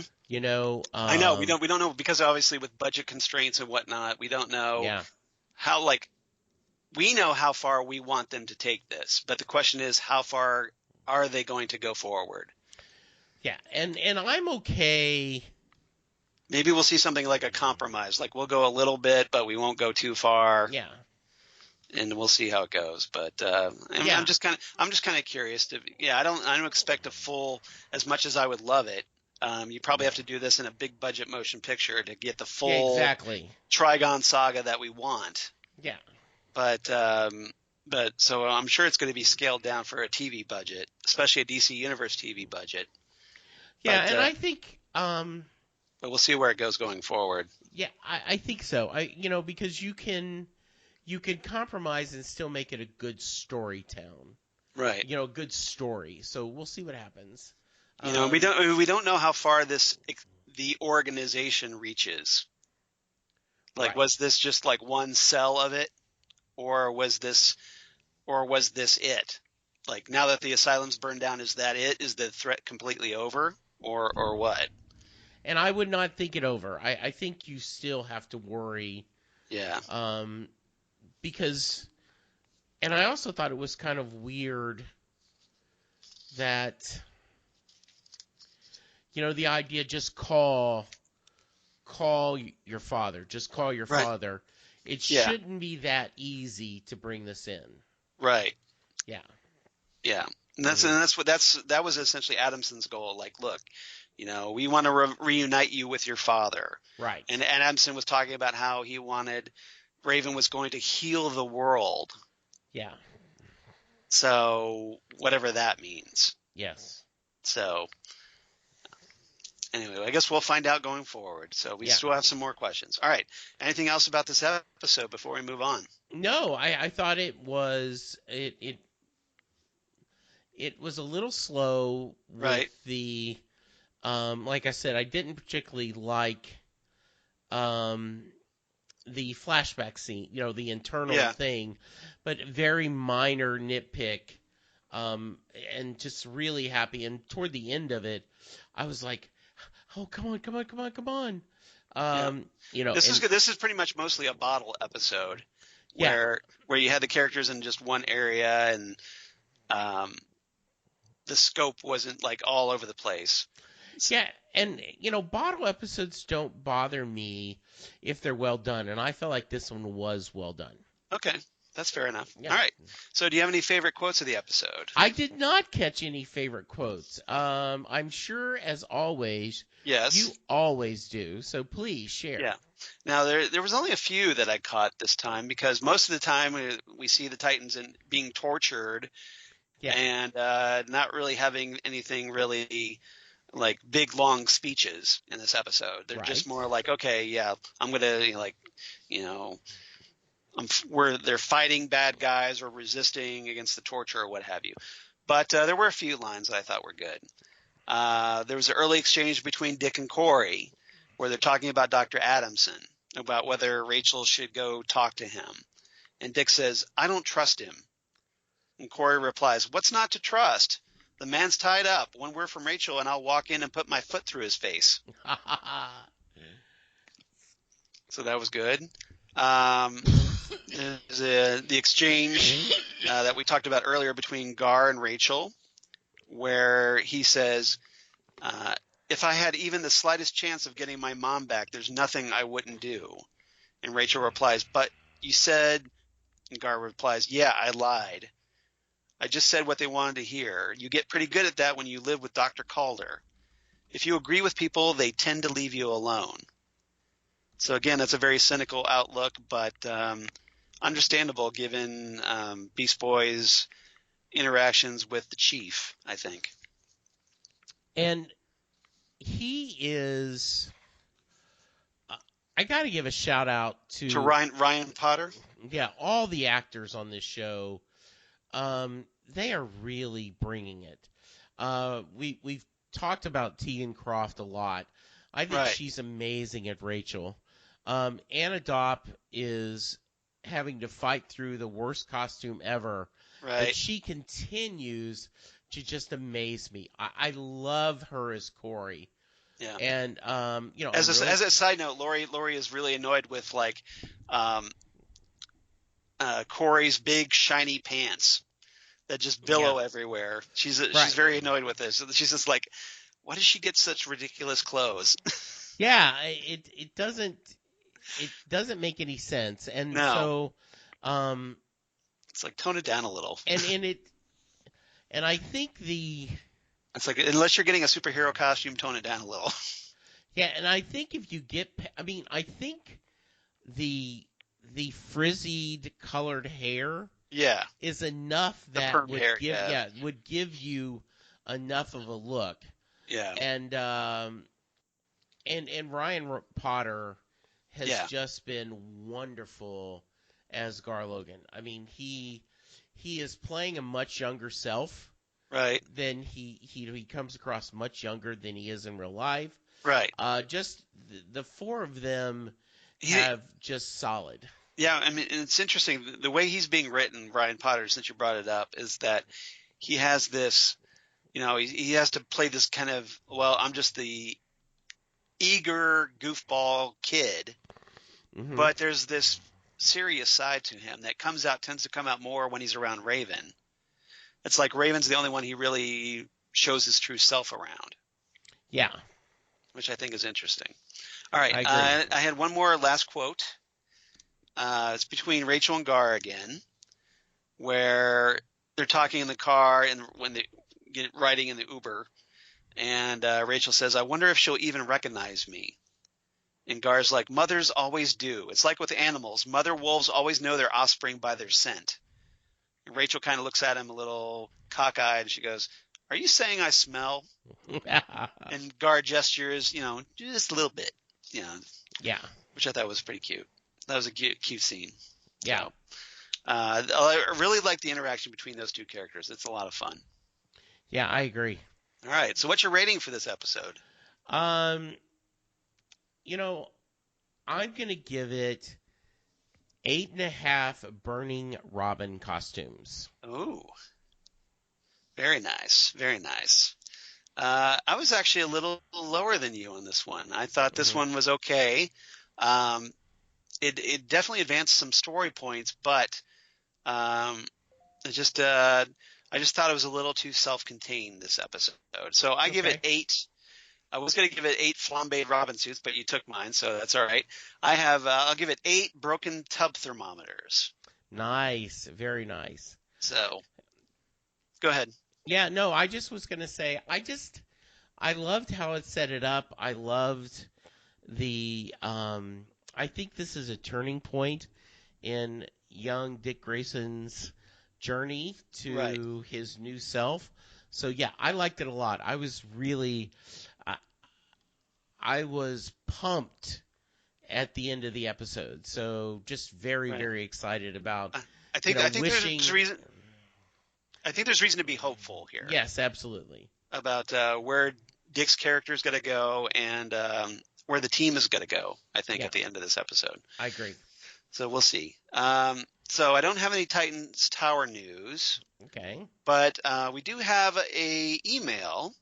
I
know we don't know, because obviously with budget constraints and whatnot, we don't know how we know how far we want them to take this, but the question is, how far are they going to go forward?
Yeah, and I'm okay.
Maybe we'll see something like a compromise. Like we'll go a little bit, but we won't go too far.
Yeah.
And we'll see how it goes. But I'm just kind of curious I don't expect a full, as much as I would love it. You probably have to do this in a big budget motion picture to get the full Trigon saga that we want.
Yeah.
But so I'm sure it's going to be scaled down for a TV budget, especially a DC Universe TV budget.
Yeah, and I think
but we'll see where it goes going forward.
Yeah, I think so. Because you can compromise and still make it a good story town.
Right.
A good story. So we'll see what happens.
We don't know how far the organization reaches. Was this just like one cell of it, or was this it? Like, now that the asylum's burned down, is that it? Is the threat completely over, or what?
And I would not think it over. I think you still have to worry.
Yeah.
Because, and I also thought it was kind of weird that, the idea, just call your father. Just call your father. It shouldn't be that easy to bring this in.
Right.
Yeah.
Yeah. And that was essentially Adamson's goal. Like, look, we want to reunite you with your father.
Right.
And Adamson was talking about how he wanted Raven was going to heal the world.
Yeah.
So whatever that means.
Yes.
So anyway, I guess we'll find out going forward. So we still have some more questions. All right. Anything else about this episode before we move on?
No, I thought it was it was a little slow with the like I said, I didn't particularly like the flashback scene, the internal thing, but very minor nitpick, and just really happy. And toward the end of it, I was like, oh, come on.
This is pretty much mostly a bottle episode where you had the characters in just one area, and the scope wasn't like all over the place.
Yeah, and bottle episodes don't bother me if they're well done, and I felt like this one was well done.
Okay, that's fair enough. Yeah. All right. So, do you have any favorite quotes of the episode?
I did not catch any favorite quotes. I'm sure, as always, you always do. So please share.
Yeah. Now there was only a few that I caught this time, because most of the time we see the Titans being tortured, and not really having anything really like big long speeches in this episode. They're just more like, okay, I'm gonna they're fighting bad guys or resisting against the torture or what have you. But there were a few lines that I thought were good. There was an early exchange between Dick and Corey where they're talking about Dr. Adamson, about whether Rachel should go talk to him. And Dick says, "I don't trust him." And Corey replies, "What's not to trust? The man's tied up. One word from Rachel and I'll walk in and put my foot through his face." So that was good. The exchange that we talked about earlier between Gar and Rachel, where he says, "If I had even the slightest chance of getting my mom back, there's nothing I wouldn't do." And Rachel replies, "But you said," and Gar replies, "Yeah, I lied. I just said what they wanted to hear. You get pretty good at that when you live with Dr. Calder. If you agree with people, they tend to leave you alone." So again, that's a very cynical outlook, but understandable given Beast Boy's interactions with the chief, I think.
And he is. I got to give a shout out to
Ryan Potter.
Yeah, all the actors on this show. They are really bringing it. We've talked about Tegan Croft a lot. I think she's amazing at Rachel. Anna Dopp is having to fight through the worst costume ever.
Right.
But she continues to just amaze me. I love her as Corey.
Yeah.
And
as a side note, Lori is really annoyed with Corey's big shiny pants that just billow everywhere. She's very annoyed with this. She's just like, why does she get such ridiculous clothes?
Yeah, it doesn't make any sense. And so
it's like, tone it down a little.
And I think
it's like, unless you're getting a superhero costume, tone it down a little.
Yeah, and I think if you I think the frizzied colored hair is enough that would give you enough of a look.
Yeah.
And Ryan Potter has just been wonderful as Gar Logan. I mean, he is playing a much younger self.
Right.
Then he comes across much younger than he is in real life.
Right.
Just the four of them have just solid.
Yeah, I mean, it's interesting. The way he's being written, Ryan Potter, since you brought it up, is that he has this, he has to play this kind of, I'm just the eager goofball kid, but there's this serious side to him that tends to come out more when he's around Raven. It's like Raven's the only one he really shows his true self around.
Yeah.
Which I think is interesting. All right.
I
had one more last quote. It's between Rachel and Gar again, where they're talking in the car and when they get riding in the Uber. And Rachel says, "I wonder if she'll even recognize me." And Gar's like, "Mothers always do. It's like with animals. Mother wolves always know their offspring by their scent." And Rachel kind of looks at him a little cockeyed. And she goes, "Are you saying I smell?" And Gar gestures, just a little bit,
Yeah.
Which I thought was pretty cute. That was a cute scene.
Yeah.
So, I really like the interaction between those two characters. It's a lot of fun.
Yeah, I agree.
All right. So what's your rating for this episode?
I'm going to give it 8.5 burning robin costumes.
Ooh. Very nice. Very nice. I was actually a little lower than you on this one. I thought this one was okay. It definitely advanced some story points, but I just thought it was a little too self-contained, this episode. So I give it 8. I was going to give it 8 flambéed robin suits, but you took mine, so that's all right. I'll give it 8 broken tub thermometers.
Nice. Very nice.
So go ahead.
Yeah, no, I just was going to say, I loved how it set it up. I loved I think this is a turning point in young Dick Grayson's journey to his new self. So yeah, I liked it a lot. I was really, I was pumped at the end of the episode. So just very, very excited about.
I think there's a reason. I think there's reason to be hopeful here.
Yes, absolutely.
About where Dick's character is going to go and where the team is going to go, I think, at the end of this episode.
I agree.
So we'll see. So I don't have any Titans Tower news.
Okay.
But we do have a email,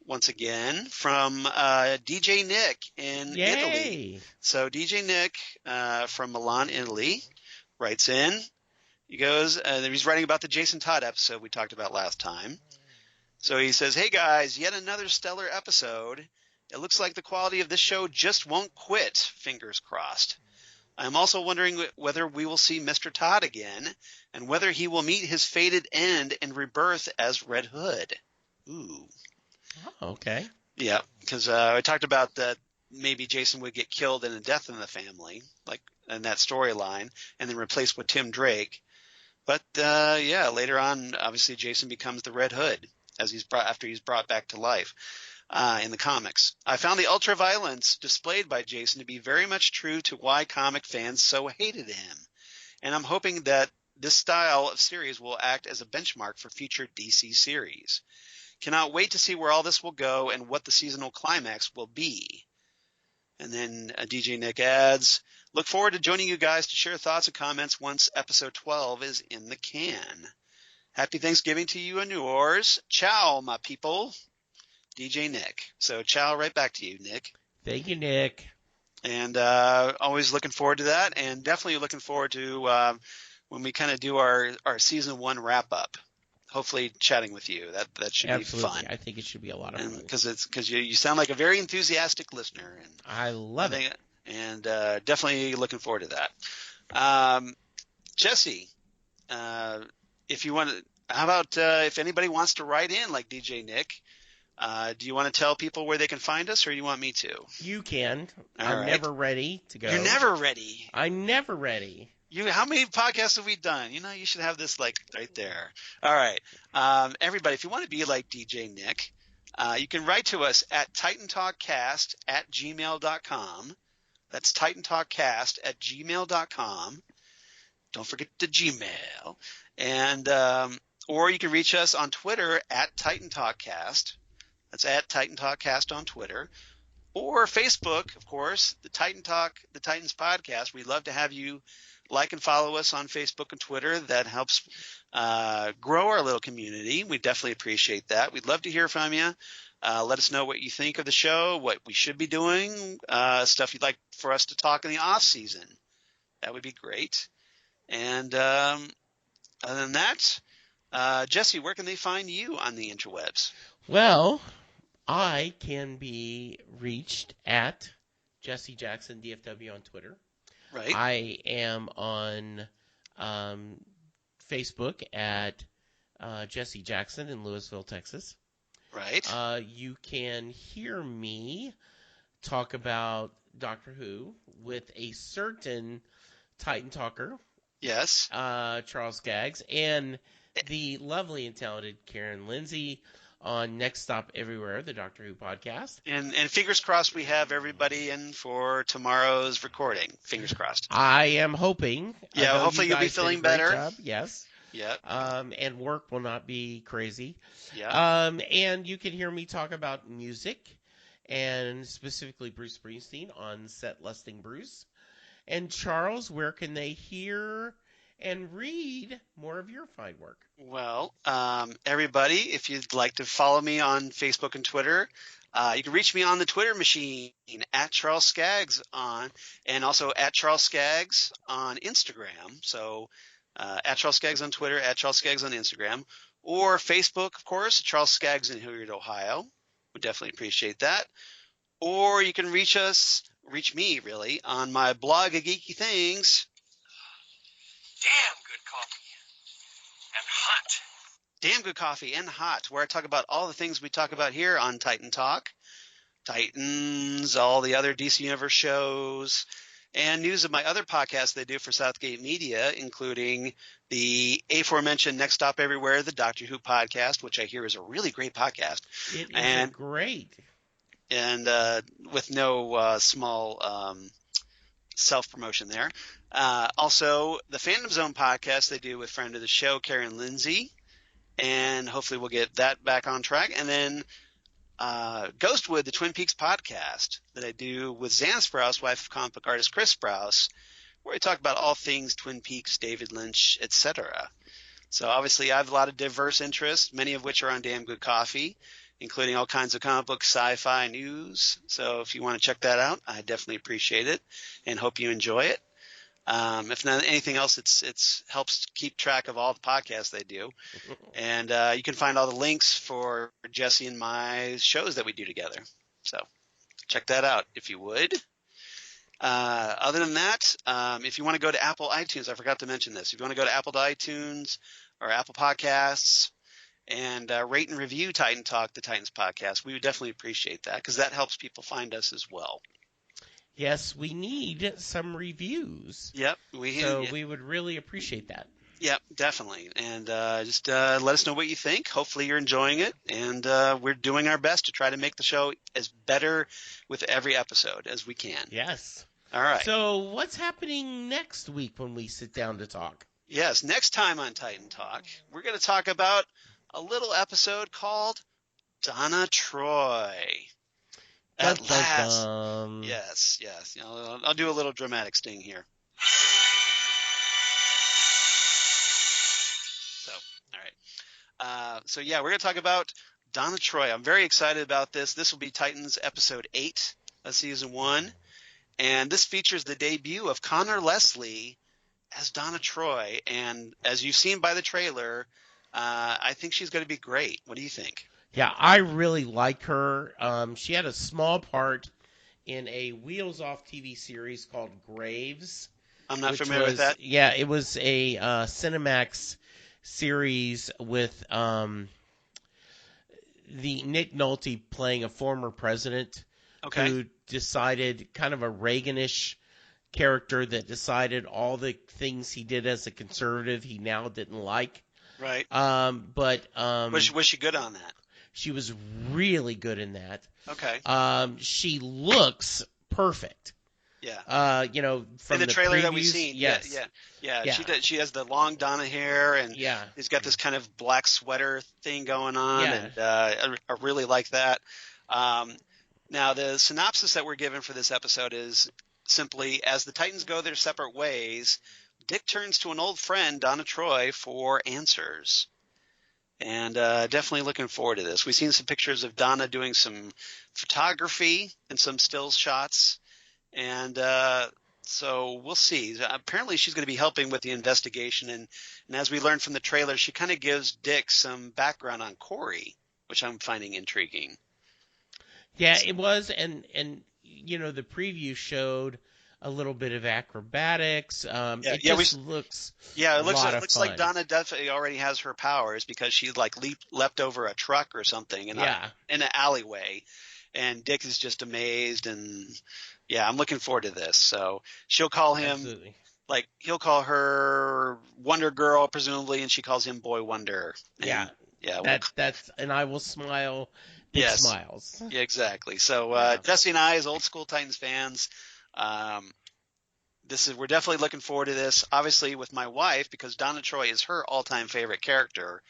once again, from DJ Nick in Italy. So DJ Nick from Milan, Italy, writes in. He goes, he's writing about the Jason Todd episode we talked about last time. So he says, "Hey guys, yet another stellar episode. It looks like the quality of this show just won't quit, fingers crossed. I'm also wondering whether we will see Mr. Todd again and whether he will meet his fated end and rebirth as Red Hood." Ooh.
Oh, okay.
Yeah, because I talked about that maybe Jason would get killed in a death in the family, like in that storyline, and then replaced with Tim Drake. But later on, obviously Jason becomes the Red Hood after he's brought back to life. In the comics, I found the ultra-violence displayed by Jason to be very much true to why comic fans so hated him. And I'm hoping that this style of series will act as a benchmark for future DC series. Cannot wait to see where all this will go and what the seasonal climax will be. And then DJ Nick adds, "Look forward to joining you guys to share thoughts and comments once episode 12 is in the can. Happy Thanksgiving to you and yours. Ciao, my people. DJ Nick." So ciao right back to you, Nick.
Thank you, Nick.
And always looking forward to that, and definitely looking forward to when we kind of do our season 1 wrap up. Hopefully chatting with you. That should be fun.
I think it should be a lot of fun.
Because you sound like a very enthusiastic listener. And
I love it.
And definitely looking forward to that. Jesse, if you want to, how about if anybody wants to write in like DJ Nick? Do you want to tell people where they can find us, or do you want me to?
You can.
I'm
never ready to go.
You're never ready.
I'm never ready.
How many podcasts have we done? You should have this like right there. All right. Everybody, if you want to be like DJ Nick, you can write to us at titantalkcast@gmail.com. That's titantalkcast@gmail.com. Don't forget the Gmail. And or you can reach us on Twitter at TitanTalkCast. That's at Titan Talkcast on Twitter. Or Facebook, of course, the Titan Talk, the Titans podcast. We'd love to have you like and follow us on Facebook and Twitter. That helps grow our little community. We definitely appreciate that. We'd love to hear from you. Let us know what you think of the show, what we should be doing, stuff you'd like for us to talk in the off season. That would be great. And other than that, Jesse, where can they find you on the interwebs?
Well, I can be reached at Jesse Jackson DFW on Twitter.
Right.
I am on Facebook at Jesse Jackson in Louisville, Texas.
Right.
You can hear me talk about Doctor Who with a certain Titan talker.
Yes.
Charles Skaggs, and the lovely and talented Karen Lindsay on Next Stop Everywhere, the Doctor Who podcast.
And fingers crossed we have everybody in for tomorrow's recording. Fingers crossed.
I am hoping.
Yeah, hopefully you'll be feeling better.
Job. Yes.
Yeah.
And work will not be crazy.
Yeah.
And you can hear me talk about music, and specifically Bruce Springsteen on Set Lusting Bruce. And Charles, where can they hear and read more of your fine work?
Well, everybody, if you'd like to follow me on Facebook and Twitter, you can reach me on the Twitter machine at Charles Skaggs and also at Charles Skaggs on Instagram. So at Charles Skaggs on Twitter, at Charles Skaggs on Instagram, or Facebook, of course, Charles Skaggs in Hilliard, Ohio. Would definitely appreciate that. Or you can reach me really, on my blog of Geeky Things.
Damn good coffee. And hot.
Damn good coffee and hot, where I talk about all the things we talk about here on Titan Talk. Titans, all the other DC Universe shows, and news of my other podcasts they do for Southgate Media, including the aforementioned Next Stop Everywhere, the Doctor Who podcast, which I hear is a really great podcast.
It is great.
And with no small self-promotion there. Also, the Phantom Zone podcast they do with friend of the show, Karen Lindsay. and hopefully we'll get that back on track. And then Ghostwood, the Twin Peaks podcast that I do with Zan Sprouse, wife of comic book artist Chris Sprouse, where we talk about all things Twin Peaks, David Lynch, etc. So obviously I have a lot of diverse interests, many of which are on Damn Good Coffee, including all kinds of comic book, sci-fi news. So if you want to check that out, I definitely appreciate it and hope you enjoy it. If not anything else, it's helps keep track of all the podcasts they do. And you can find all the links for Jesse and my shows that we do together. So check that out if you would. Other than that, if you want to go to Apple iTunes, I forgot to mention this. If you want to go to Apple iTunes or Apple Podcasts and rate and review Titan Talk, the Titans podcast, we would definitely appreciate that because that helps people find us as well.
Yes, we need some reviews.
Yep.
We would really appreciate that.
Yep, definitely. And just let us know what you think. Hopefully you're enjoying it. And we're doing our best to try to make the show as better with every episode as we can.
Yes.
All right.
So what's happening next week when we sit down to talk?
Yes, next time on Titan Talk, we're going to talk about a little episode called Donna Troy. At last. Yes. You know, I'll do a little dramatic sting here. So, all right. So yeah, we're going to talk about Donna Troy. I'm very excited about this. This will be Titans episode 8 of season 1. And this features the debut of Connor Leslie as Donna Troy. And as you've seen by the trailer, I think she's going to be great. What do you think?
Yeah, I really like her. She had a small part in a Wheels Off TV series called Graves.
I'm not familiar with that.
Yeah, it was a Cinemax series with the Nick Nolte playing a former president who decided, kind of a Reaganish character that decided all the things he did as a conservative he now didn't like.
Right.
Was
she good on that?
She was really good in that.
Okay.
She looks perfect.
Yeah.
From
in the trailer
previews,
that we've seen.
Yes.
Yeah. She has the long Donna hair, and she's got this kind of black sweater thing going on, and I really like that. Now, the synopsis that we're given for this episode is simply, as the Titans go their separate ways, Dick turns to an old friend, Donna Troy, for answers. And definitely looking forward to this. We've seen some pictures of Donna doing some photography and some stills shots. And so we'll see. Apparently she's going to be helping with the investigation. And as we learned from the trailer, she kind of gives Dick some background on Corey, which I'm finding intriguing.
Yeah, it was. And the preview showed a little bit of acrobatics. It looks
like Donna definitely already has her powers because she leapt over a truck or something in an alleyway, and Dick is just amazed. And I'm looking forward to this. So she'll call him
Absolutely.
He'll call her Wonder Girl presumably, and she calls him Boy Wonder. And,
that's and I will smile. Big smiles.
Yeah, exactly. So Jesse and I, as old school Titans fans. We're definitely looking forward to this. Obviously, with my wife, because Donna Troy is her all-time favorite character.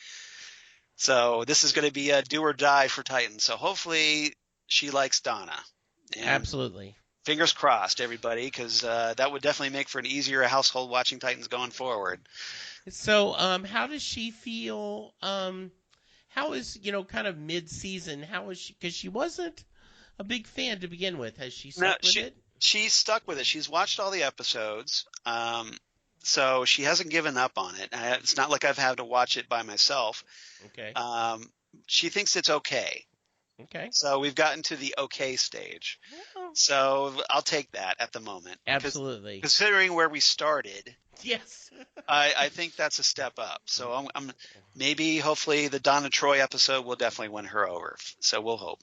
So this is going to be a do or die for Titans. So hopefully she likes Donna. And
absolutely. Fingers
crossed, everybody, because that would definitely make for an easier household watching Titans going forward.
So, how does she feel? How is kind of mid-season? How is she? Because she wasn't a big fan to begin with. Has she stuck with it?
She's stuck with it. She's watched all the episodes, so she hasn't given up on it. It's not like I've had to watch it by myself.
Okay.
She thinks it's okay.
Okay.
So we've gotten to the okay stage. So I'll take that at the moment.
Absolutely.
Considering where we started.
Yes.
I think that's a step up. So hopefully the Donna Troy episode will definitely win her over. So we'll hope.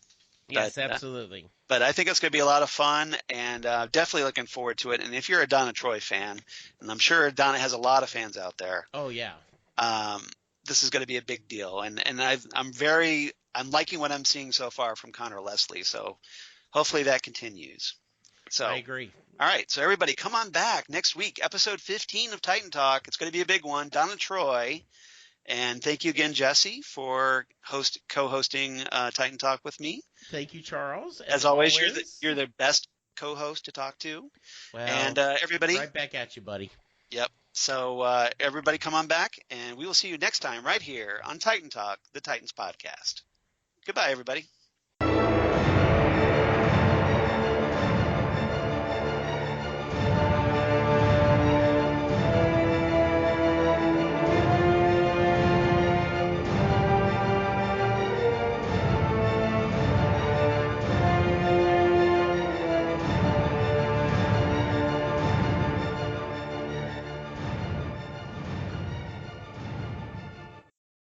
Yes, absolutely.
But I think it's going to be a lot of fun, and definitely looking forward to it. And if you're a Donna Troy fan, and I'm sure Donna has a lot of fans out there.
Oh yeah.
This is going to be a big deal, and I'm liking what I'm seeing so far from Connor Leslie. So hopefully that continues. So
I agree.
All right, so everybody, come on back next week, episode 15 of Titan Talk. It's going to be a big one. Donna Troy. And thank you again, Jesse, for co-hosting Titan Talk with me.
Thank you, Charles.
As always, you're the best co-host to talk to.
Well,
and everybody,
right back at you, buddy.
Yep. So everybody come on back, and we will see you next time right here on Titan Talk, the Titans podcast. Goodbye, everybody.